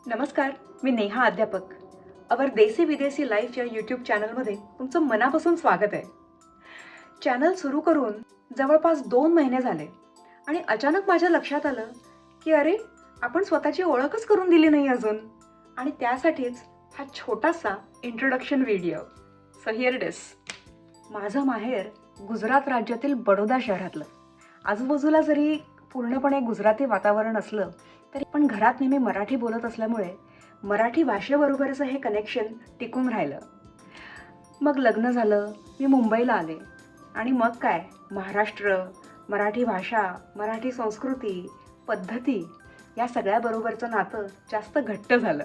नमस्कार, मी नेहा अध्यापक. अवर देसी विदेसी लाईफ या यूट्यूब चॅनलमध्ये तुमचं मनापासून स्वागत आहे. चॅनल सुरू करून जवळपास 2 महिने झाले आणि अचानक माझ्या लक्षात आलं की अरे, आपण स्वतःची ओळखच करून दिली नाही अजून. आणि त्यासाठीच हा छोटासा introduction video. So here it is. माझं माहेर गुजरात राज्यातील बडोदा शहरातलं. आजूबाजूला जरी पूर्णपणे गुजराती वातावरण असलं तरी पण घरात नेहमी मराठी बोलत असल्यामुळे मराठी भाषेबरोबरचं हे कनेक्शन टिकून राहिलं. मग लग्न झालं, मी मुंबईला आले आणि मग काय, महाराष्ट्र, मराठी भाषा, मराठी संस्कृती, पद्धती या सगळ्याबरोबरचं नातं जास्त घट्ट झालं.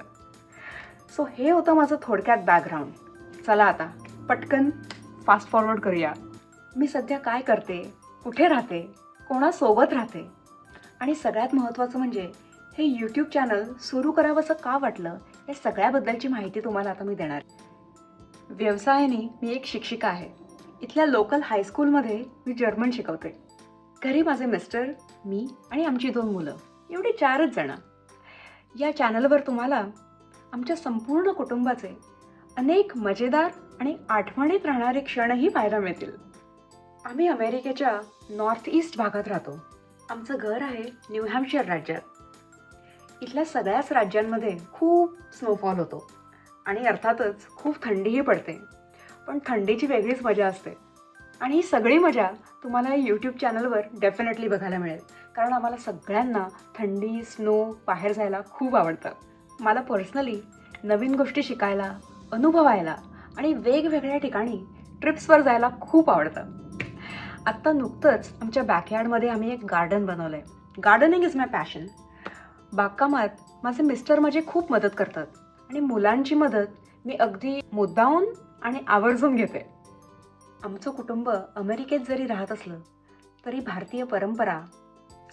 सो हे होतं माझं थोडक्यात बॅकग्राऊंड. चला आता पटकन फास्ट फॉरवर्ड करूया. मी सध्या काय करते, कुठे राहते, कोणासोबत राहते आणि सगळ्यात महत्त्वाचं म्हणजे हे यूट्यूब चॅनल सुरू करावंसं का वाटलं या सगळ्याबद्दलची माहिती तुम्हाला आता मी देणार. व्यवसायाने मी एक शिक्षिका आहे. इथल्या लोकल हायस्कूलमध्ये मी जर्मन शिकवते. घरी माझे मिस्टर, मी आणि आमची 2 मुलं, एवढी 4च जणं. या चॅनलवर तुम्हाला आमच्या संपूर्ण कुटुंबाचे अनेक मजेदार आणि आठवणीत राहणारे क्षणही पाहायला मिळतील. आम्ही अमेरिकेच्या नॉर्थ ईस्ट भागात राहतो. आमचं घर आहे न्यू हॅम्पशायर राज्यात. इथल्या सगळ्याच राज्यांमध्ये खूप स्नोफॉल होतो आणि अर्थातच खूप थंडीही पडते. पण थंडीची वेगळीच मजा असते आणि ही सगळी मजा तुम्हाला यूट्यूब चॅनलवर डेफिनेटली बघायला मिळेल. कारण आम्हाला सगळ्यांना थंडी, स्नो, बाहेर जायला खूप आवडतं. मला पर्सनली नवीन गोष्टी शिकायला, अनुभवायला आणि वेगवेगळ्या ठिकाणी ट्रिप्सवर जायला खूप आवडतं. आत्ता नुकतंच आमच्या बॅकयार्डमध्ये आम्ही एक गार्डन बनवलं आहे. Gardening is my passion. बागकामात माझे मिस्टर माझी खूप मदत करतात आणि मुलांची मदत मी अगदी मुद्दामून आणि आवर्जून घेते. आमचं कुटुंब अमेरिकेत जरी राहत असलं तरी भारतीय परंपरा,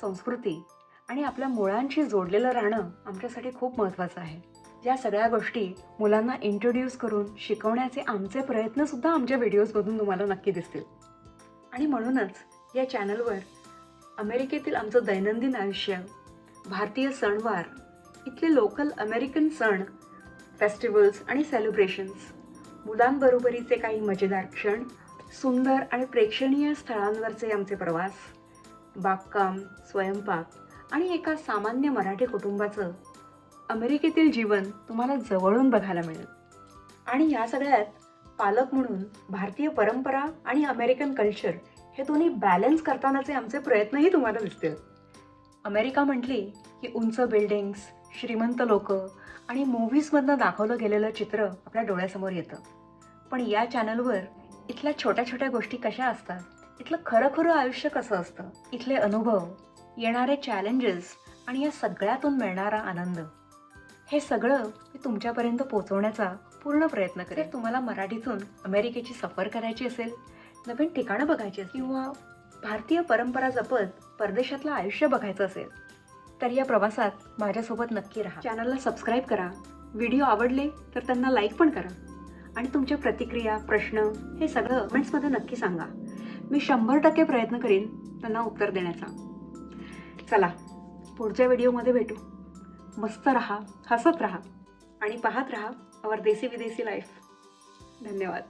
संस्कृती आणि आपल्या मुळांशी जोडलेलं राहणं आमच्यासाठी खूप महत्त्वाचं आहे. या सगळ्या गोष्टी मुलांना इंट्रोड्यूस करून शिकवण्याचे आमचे प्रयत्नसुद्धा आमच्या व्हिडिओजमधून तुम्हाला नक्की दिसतील. आणि म्हणूनच या चॅनलवर अमेरिकेतील आमचं दैनंदिन आयुष्य, भारतीय सणवार, इथले लोकल अमेरिकन सण, फेस्टिवल्स आणि सेलिब्रेशन्स, मुलांबरोबरीचे काही मजेदार क्षण, सुंदर आणि प्रेक्षणीय स्थळांवरचे आमचे प्रवास, बागकाम, स्वयंपाक आणि एका सामान्य मराठी कुटुंबाचं अमेरिकेतील जीवन तुम्हाला जवळून बघायला मिळेल. आणि या सगळ्यात पालक म्हणून भारतीय परंपरा आणि अमेरिकन कल्चर हे दोन्ही बॅलन्स करतानाचे आमचे प्रयत्नही तुम्हाला दिसतील. अमेरिका म्हटली की उंच बिल्डिंग्स, श्रीमंत लोक आणि मूव्हीजमधनं दाखवलं गेलेलं चित्र आपल्या डोळ्यासमोर येतं. पण या चॅनलवर इथल्या छोट्या छोट्या गोष्टी कशा असतात, इथलं खरं आयुष्य कसं असतं, इथले अनुभव, येणारे चॅलेंजेस आणि या सगळ्यातून मिळणारा आनंद, हे सगळं मी तुमच्यापर्यंत पोहोचवण्याचा पूर्ण प्रयत्न करेन. तुम्हाला मराठीतून अमेरिकेची सफर करायची असेल, नवीन ठिकाणं बघायची असेल किंवा भारतीय परंपरा जपत परदेशातलं आयुष्य बघायचं असेल तर या प्रवासात माझ्यासोबत नक्की राहा. चॅनलला सबस्क्राईब करा. व्हिडिओ आवडले तर त्यांना लाईक पण करा आणि तुमच्या प्रतिक्रिया, प्रश्न हे सगळं कमेंट्समध्ये नक्की सांगा. मी 100% प्रयत्न करीन त्यांना उत्तर देण्याचा. चला, पुढच्या व्हिडिओमध्ये भेटू. मस्त रहा, हसत रहा आणि पाहत रहा अवर देसी विदेसी लाईफ. धन्यवाद.